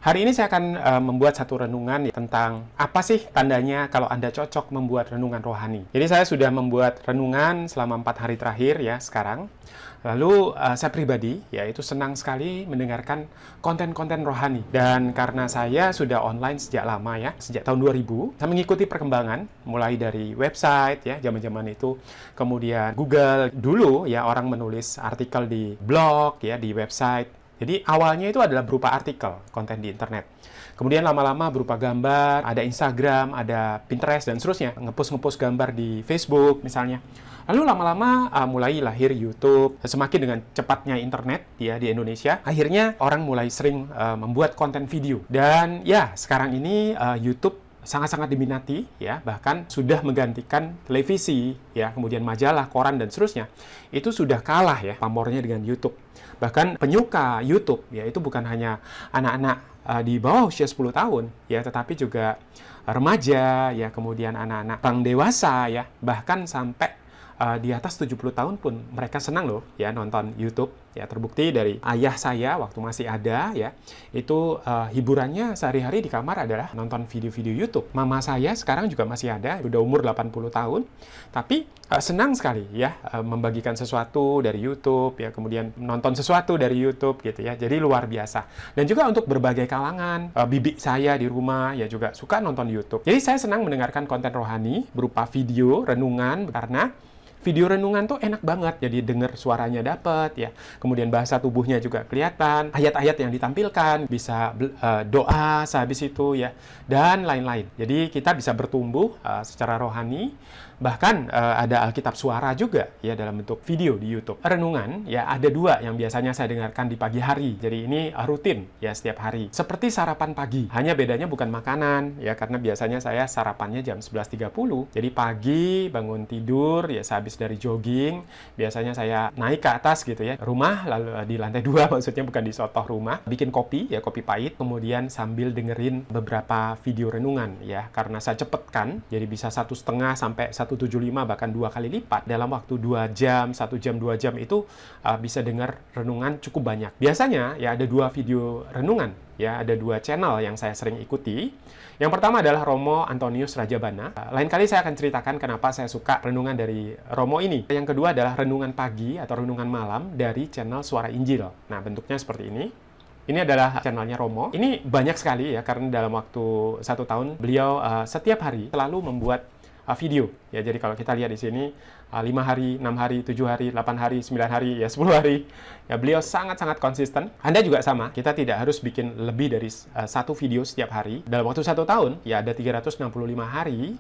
Hari ini saya akan membuat satu renungan tentang apa sih tandanya kalau Anda cocok membuat renungan rohani. Jadi saya sudah membuat renungan selama 4 hari terakhir ya sekarang. Lalu saya pribadi yaitu senang sekali mendengarkan konten-konten rohani. Dan karena saya sudah online sejak lama ya, sejak tahun 2000, saya mengikuti perkembangan mulai dari website ya, zaman-zaman itu, kemudian Google. Dulu ya orang menulis artikel di blog ya, di website. Jadi awalnya itu adalah berupa artikel, konten di internet. Kemudian lama-lama berupa gambar, ada Instagram, ada Pinterest, dan seterusnya. Ngepost gambar di Facebook misalnya. Lalu lama-lama mulai lahir YouTube. Semakin dengan cepatnya internet ya di Indonesia, akhirnya orang mulai sering membuat konten video. Dan ya sekarang ini YouTube sangat-sangat diminati ya, bahkan sudah menggantikan televisi ya, kemudian majalah, koran, dan seterusnya. Itu sudah kalah ya pamornya dengan YouTube. Bahkan penyuka YouTube ya itu bukan hanya anak-anak di bawah usia 10 tahun ya, tetapi juga remaja ya, kemudian anak-anak orang dewasa ya, bahkan sampai di atas 70 tahun pun mereka senang loh ya nonton YouTube. Ya, terbukti dari ayah saya waktu masih ada ya, itu hiburannya sehari-hari di kamar adalah nonton video-video YouTube. Mama saya sekarang juga masih ada, udah umur 80 tahun, tapi senang sekali ya membagikan sesuatu dari YouTube ya, kemudian nonton sesuatu dari YouTube gitu ya. Jadi luar biasa. Dan juga untuk berbagai kalangan, bibi saya di rumah ya juga suka nonton YouTube. Jadi saya senang mendengarkan konten rohani berupa video renungan, karena video renungan tuh enak banget, jadi denger suaranya dapet ya, kemudian bahasa tubuhnya juga kelihatan, ayat-ayat yang ditampilkan, bisa doa sehabis itu ya, dan lain-lain. Jadi kita bisa bertumbuh secara rohani, bahkan ada Alkitab suara juga ya dalam bentuk video di YouTube. Renungan ya ada 2 yang biasanya saya dengarkan di pagi hari, jadi ini rutin ya setiap hari. Seperti sarapan pagi, hanya bedanya bukan makanan ya, karena biasanya saya sarapannya jam 11.30, jadi pagi bangun tidur ya, sehabis dari jogging, biasanya saya naik ke atas gitu ya, rumah, lalu di lantai 2 maksudnya, bukan di sotoh rumah, bikin kopi ya, kopi pahit, kemudian sambil dengerin beberapa video renungan ya, karena saya cepetkan, jadi bisa 1,5 sampai 1,75 bahkan 2 kali lipat dalam waktu 2 jam, 1 jam, 2 jam itu bisa dengar renungan cukup banyak. Biasanya ya ada 2 video renungan ya, ada 2 channel yang saya sering ikuti. Yang pertama adalah Romo Antonius Rajabana. Lain kali saya akan ceritakan kenapa saya suka renungan dari Romo ini. Yang kedua adalah renungan pagi atau renungan malam dari channel Suara Injil. Nah, bentuknya seperti ini. Ini adalah channelnya Romo. Ini banyak sekali ya, karena dalam waktu 1 tahun beliau setiap hari selalu membuat video ya. Jadi kalau kita lihat di sini 5 hari, 6 hari, 7 hari, 8 hari, 9 hari, ya 10 hari. Ya, beliau sangat-sangat konsisten. Anda juga sama. Kita tidak harus bikin lebih dari 1 video setiap hari. Dalam waktu 1 tahun, ya ada 365 hari.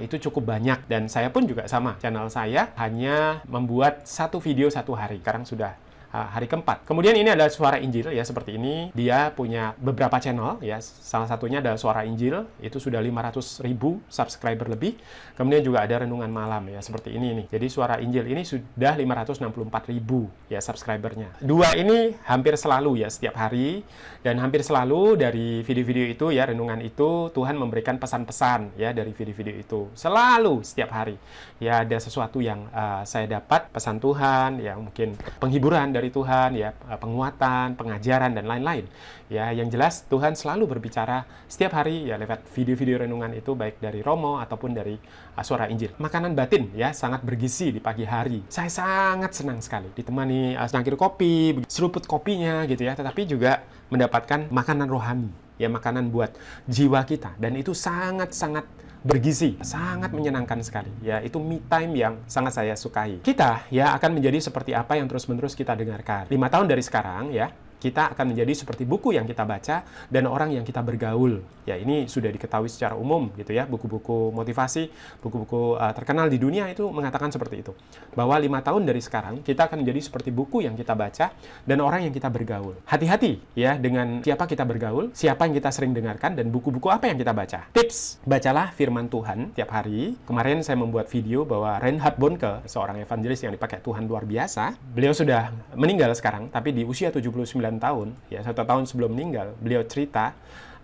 Itu cukup banyak. Dan saya pun juga sama. Channel saya hanya membuat 1 video 1 hari. Sekarang sudah hari keempat. Kemudian ini adalah Suara Injil ya, seperti ini. Dia punya beberapa channel ya. Salah satunya adalah Suara Injil, itu sudah 500.000 subscriber lebih. Kemudian juga ada renungan malam ya, seperti ini nih. Jadi Suara Injil ini sudah 564.000 ya subscribernya. 2 ini hampir selalu ya setiap hari, dan hampir selalu dari video-video itu ya, renungan itu Tuhan memberikan pesan-pesan ya dari video-video itu. Selalu setiap hari. Ya ada sesuatu yang saya dapat, pesan Tuhan, yang mungkin penghiburan dari Tuhan ya, penguatan, pengajaran, dan lain-lain. Ya, yang jelas Tuhan selalu berbicara setiap hari ya lewat video-video renungan itu, baik dari Romo ataupun dari Suara Injil. Makanan batin ya, sangat bergizi di pagi hari. Saya sangat senang sekali ditemani secangkir kopi, seruput kopinya gitu ya, tetapi juga mendapatkan makanan rohani ya, makanan buat jiwa kita, dan itu sangat-sangat bergizi, sangat menyenangkan sekali. Ya, itu me time yang sangat saya sukai. Kita ya akan menjadi seperti apa yang terus-menerus kita dengarkan. 5 tahun dari sekarang ya, kita akan menjadi seperti buku yang kita baca dan orang yang kita bergaul. Ya, ini sudah diketahui secara umum gitu ya. Buku-buku motivasi, buku-buku terkenal di dunia itu mengatakan seperti itu. Bahwa 5 tahun dari sekarang, kita akan menjadi seperti buku yang kita baca dan orang yang kita bergaul. Hati-hati ya dengan siapa kita bergaul, siapa yang kita sering dengarkan, dan buku-buku apa yang kita baca. Tips, bacalah firman Tuhan tiap hari. Kemarin saya membuat video bahwa Reinhard Bonnke, seorang evangelis yang dipakai Tuhan luar biasa. Beliau sudah meninggal sekarang, tapi di usia 79 tahun, ya 1 tahun sebelum meninggal, beliau cerita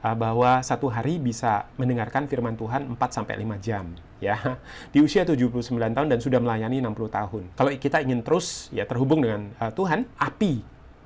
bahwa 1 hari bisa mendengarkan firman Tuhan 4-5 jam. Ya, di usia 79 tahun dan sudah melayani 60 tahun. Kalau kita ingin terus ya terhubung dengan Tuhan, api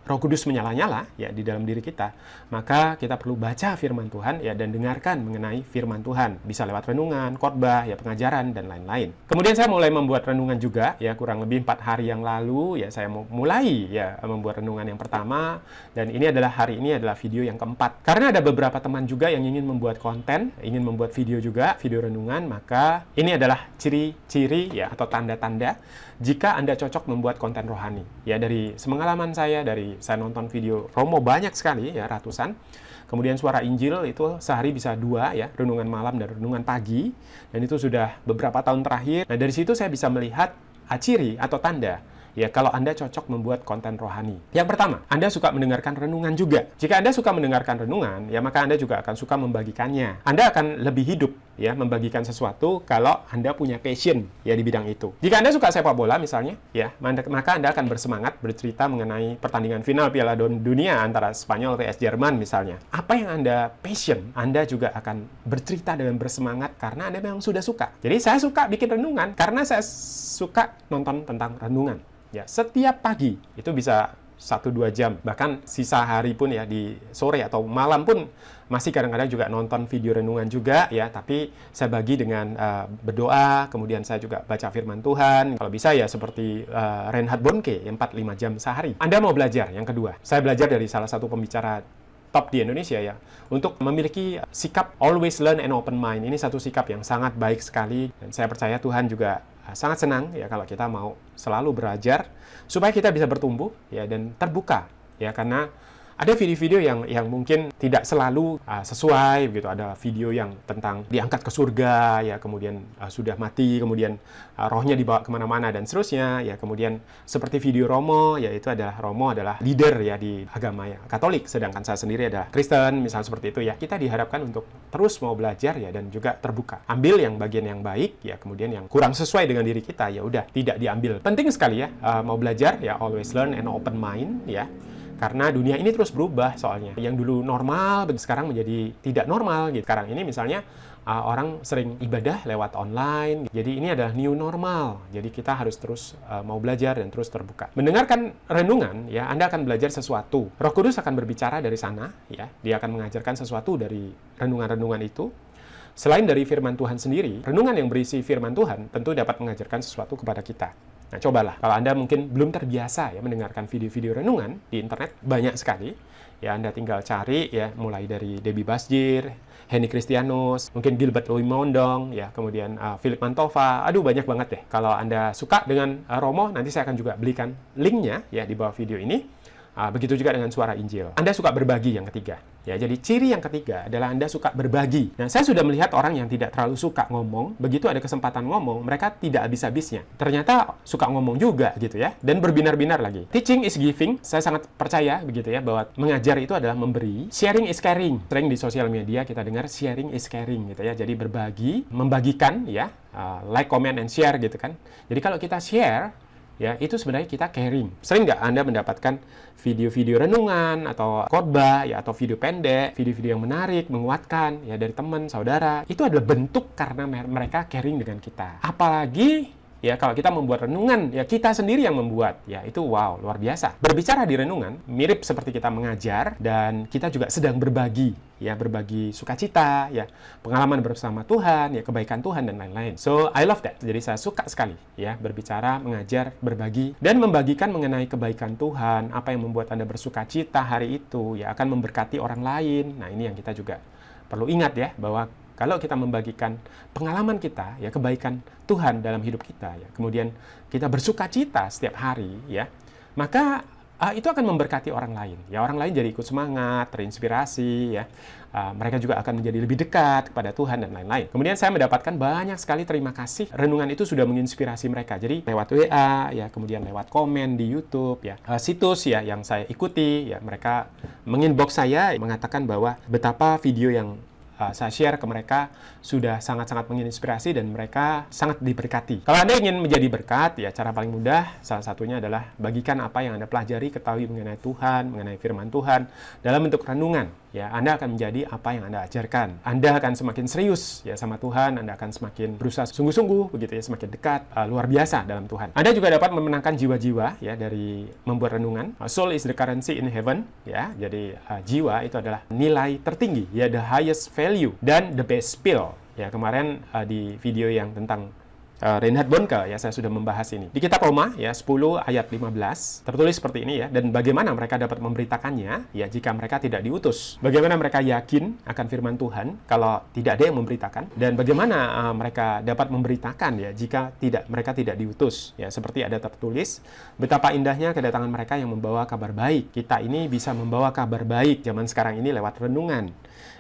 Roh Kudus menyala-nyala ya di dalam diri kita, maka kita perlu baca firman Tuhan ya dan dengarkan mengenai firman Tuhan. Bisa lewat renungan, khotbah, ya pengajaran dan lain-lain. Kemudian saya mulai membuat renungan juga ya kurang lebih 4 hari yang lalu ya saya mulai ya membuat renungan yang pertama, dan hari ini adalah video yang keempat. Karena ada beberapa teman juga yang ingin membuat konten, ingin membuat video juga, video renungan, maka ini adalah ciri-ciri ya atau tanda-tanda jika Anda cocok membuat konten rohani. Ya dari pengalaman saya, saya nonton video Romo banyak sekali ya, ratusan. Kemudian Suara Injil itu sehari bisa 2 ya, renungan malam dan renungan pagi. Dan itu sudah beberapa tahun terakhir. Nah dari situ saya bisa melihat ciri atau tanda ya kalau Anda cocok membuat konten rohani. Yang pertama, Anda suka mendengarkan renungan juga. Jika Anda suka mendengarkan renungan, ya maka Anda juga akan suka membagikannya. Anda akan lebih hidup ya membagikan sesuatu kalau Anda punya passion ya di bidang itu. Jika Anda suka sepak bola misalnya, ya maka Anda akan bersemangat bercerita mengenai pertandingan final Piala Dunia antara Spanyol vs Jerman misalnya. Apa yang Anda passion, Anda juga akan bercerita dengan bersemangat karena Anda memang sudah suka. Jadi saya suka bikin renungan karena saya suka nonton tentang renungan. Ya, setiap pagi itu bisa 1-2 jam, bahkan sisa hari pun ya di sore atau malam pun masih kadang-kadang juga nonton video renungan juga ya, tapi saya bagi dengan berdoa, kemudian saya juga baca firman Tuhan. Kalau bisa ya seperti Reinhard Bonnke 4-5 jam sehari. Anda mau belajar yang kedua, saya belajar dari salah satu pembicara top di Indonesia ya, untuk memiliki sikap always learn and open mind. Ini satu sikap yang sangat baik sekali, dan saya percaya Tuhan juga sangat senang ya kalau kita mau selalu belajar supaya kita bisa bertumbuh ya dan terbuka ya, karena ada video-video yang mungkin tidak selalu sesuai begitu. Ada video yang tentang diangkat ke surga ya, kemudian sudah mati, kemudian rohnya dibawa kemana-mana dan seterusnya ya. Kemudian seperti video Romo, yaitu Romo adalah leader ya di agama ya, Katolik, sedangkan saya sendiri adalah Kristen, misalnya seperti itu ya. Kita diharapkan untuk terus mau belajar ya dan juga terbuka. Ambil yang bagian yang baik ya, kemudian yang kurang sesuai dengan diri kita ya udah tidak diambil. Penting sekali ya mau belajar ya, always learn and open mind ya. Karena dunia ini terus berubah soalnya. Yang dulu normal, sekarang menjadi tidak normal gitu. Sekarang ini misalnya orang sering ibadah lewat online. Jadi ini adalah new normal. Jadi kita harus terus mau belajar dan terus terbuka. Mendengarkan renungan, ya Anda akan belajar sesuatu. Roh Kudus akan berbicara dari sana, ya. Dia akan mengajarkan sesuatu dari renungan-renungan itu. Selain dari firman Tuhan sendiri, renungan yang berisi firman Tuhan tentu dapat mengajarkan sesuatu kepada kita. Nah, cobalah. Kalau Anda mungkin belum terbiasa ya mendengarkan video-video renungan di internet, banyak sekali. Ya, Anda tinggal cari ya, mulai dari Debbie Basjir, Henny Kristianus, mungkin Gilbert Louis Mondong, ya, kemudian Philip Mantova. Aduh, banyak banget deh. Kalau Anda suka dengan Romo, nanti saya akan juga belikan linknya ya di bawah video ini. Begitu juga dengan Suara Injil. Anda suka berbagi yang ketiga. Ya, jadi ciri yang ketiga adalah Anda suka berbagi. Nah, saya sudah melihat orang yang tidak terlalu suka ngomong, begitu ada kesempatan ngomong, mereka tidak habis-habisnya. Ternyata suka ngomong juga gitu ya, dan berbinar-binar lagi. Teaching is giving, saya sangat percaya begitu ya, bahwa mengajar itu adalah memberi. Sharing is caring. Sering di sosial media kita dengar sharing is caring gitu ya. Jadi berbagi, membagikan ya, like, comment, and share gitu kan. Jadi kalau kita share, ya, itu sebenarnya kita caring. Sering nggak Anda mendapatkan video-video renungan atau khotbah ya, atau video pendek, video-video yang menarik, menguatkan ya dari teman, saudara. Itu adalah bentuk karena mereka caring dengan kita. Apalagi ya kalau kita membuat renungan, ya kita sendiri yang membuat, ya itu wow, luar biasa. Berbicara di renungan mirip seperti kita mengajar, dan kita juga sedang berbagi, ya berbagi sukacita, ya pengalaman bersama Tuhan, ya kebaikan Tuhan dan lain-lain. So I love that. Jadi saya suka sekali ya berbicara, mengajar, berbagi, dan membagikan mengenai kebaikan Tuhan, apa yang membuat Anda bersukacita hari itu, ya akan memberkati orang lain. Nah ini yang kita juga perlu ingat ya, bahwa kalau kita membagikan pengalaman kita, ya kebaikan Tuhan dalam hidup kita, ya kemudian kita bersukacita setiap hari, ya maka itu akan memberkati orang lain. Ya orang lain jadi ikut semangat, terinspirasi, ya mereka juga akan menjadi lebih dekat kepada Tuhan dan lain-lain. Kemudian saya mendapatkan banyak sekali terima kasih. Renungan itu sudah menginspirasi mereka. Jadi lewat WA, ya kemudian lewat komen di YouTube, ya situs ya yang saya ikuti, ya mereka menginbox saya mengatakan bahwa betapa video yang saya share ke mereka sudah sangat-sangat menginspirasi dan mereka sangat diberkati. Kalau Anda ingin menjadi berkat, ya cara paling mudah salah satunya adalah bagikan apa yang Anda pelajari, ketahui mengenai Tuhan, mengenai firman Tuhan dalam bentuk renungan. ya, Anda akan menjadi apa yang Anda ajarkan. Anda akan semakin serius ya sama Tuhan, Anda akan semakin berusaha sungguh-sungguh begitu ya, semakin dekat, luar biasa dalam Tuhan. Anda juga dapat memenangkan jiwa-jiwa ya dari membuat renungan. Soul is the currency in heaven ya. Jadi jiwa itu adalah nilai tertinggi ya, the highest value dan the best pill. Ya, kemarin di video yang tentang Reinhard Bonnke ya, saya sudah membahas ini. Di kitab Roma ya 10 ayat 15 tertulis seperti ini ya, dan bagaimana mereka dapat memberitakannya ya jika mereka tidak diutus. Bagaimana mereka yakin akan firman Tuhan kalau tidak ada yang memberitakan, dan bagaimana mereka dapat memberitakan ya jika mereka tidak diutus. Ya, seperti ada tertulis, betapa indahnya kedatangan mereka yang membawa kabar baik. Kita ini bisa membawa kabar baik zaman sekarang ini lewat renungan.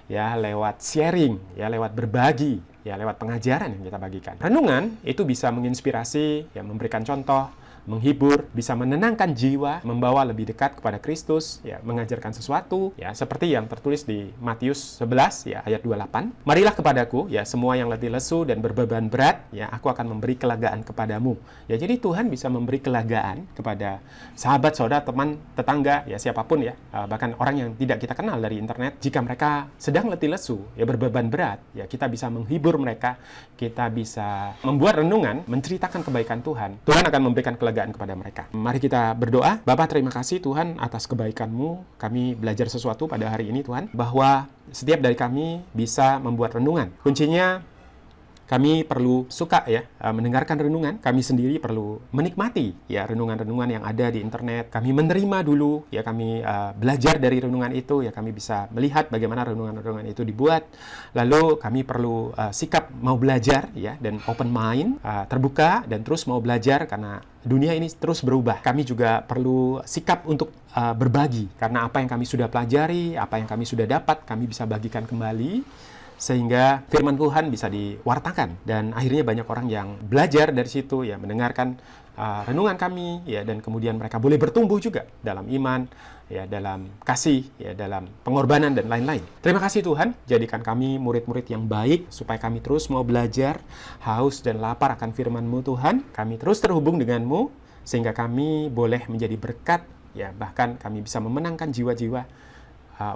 Ya, lewat sharing, ya, lewat berbagi, ya, lewat pengajaran yang kita bagikan. Renungan itu bisa menginspirasi, ya, memberikan contoh, menghibur, bisa menenangkan jiwa, membawa lebih dekat kepada Kristus, ya, mengajarkan sesuatu, ya, seperti yang tertulis di Matius 11 ya ayat 28. Marilah kepadaku, ya, semua yang letih lesu dan berbeban berat, ya, aku akan memberi kelegaan kepadamu. Ya, jadi Tuhan bisa memberi kelegaan kepada sahabat, saudara, teman, tetangga, ya, siapapun ya, bahkan orang yang tidak kita kenal dari internet. Jika mereka sedang letih lesu, ya, berbeban berat, ya, kita bisa menghibur mereka, kita bisa membuat renungan, menceritakan kebaikan Tuhan. Tuhan akan memberikan kelegaan kepada mereka. Mari kita berdoa. Bapa, terima kasih Tuhan atas kebaikan-Mu. Kami belajar sesuatu pada hari ini Tuhan, bahwa setiap dari kami bisa membuat renungan. Kuncinya kami perlu suka ya mendengarkan renungan. Kami sendiri perlu menikmati ya renungan-renungan yang ada di internet. Kami menerima dulu ya, kami belajar dari renungan itu ya, kami bisa melihat bagaimana renungan-renungan itu dibuat. Lalu kami perlu sikap mau belajar ya, dan open mind, terbuka dan terus mau belajar karena dunia ini terus berubah. Kami juga perlu sikap untuk berbagi, karena apa yang kami sudah pelajari, apa yang kami sudah dapat, kami bisa bagikan kembali, sehingga firman Tuhan bisa diwartakan, dan akhirnya banyak orang yang belajar dari situ ya, mendengarkan renungan kami ya, dan kemudian mereka boleh bertumbuh juga dalam iman ya, dalam kasih ya, dalam pengorbanan dan lain-lain. Terima kasih Tuhan, jadikan kami murid-murid yang baik supaya kami terus mau belajar, haus dan lapar akan firman-Mu Tuhan. Kami terus terhubung dengan-Mu sehingga kami boleh menjadi berkat ya, bahkan kami bisa memenangkan jiwa-jiwa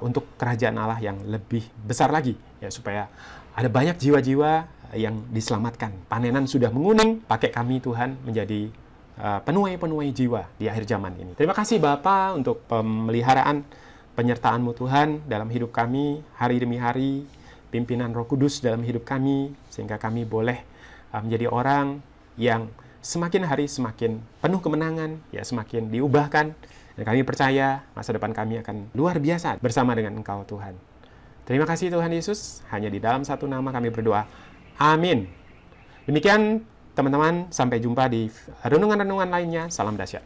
untuk kerajaan Allah yang lebih besar lagi ya, supaya ada banyak jiwa-jiwa yang diselamatkan. Panenan sudah menguning, pakai kami Tuhan menjadi penuai-penuai jiwa di akhir zaman ini. Terima kasih Bapa untuk pemeliharaan penyertaan-Mu Tuhan dalam hidup kami hari demi hari, pimpinan Roh Kudus dalam hidup kami, sehingga kami boleh menjadi orang yang semakin hari semakin penuh kemenangan ya, semakin diubahkan. Dan kami percaya masa depan kami akan luar biasa bersama dengan Engkau Tuhan. Terima kasih Tuhan Yesus, hanya di dalam satu nama kami berdoa. Amin. Demikian teman-teman, sampai jumpa di renungan-renungan lainnya. Salam dahsyat.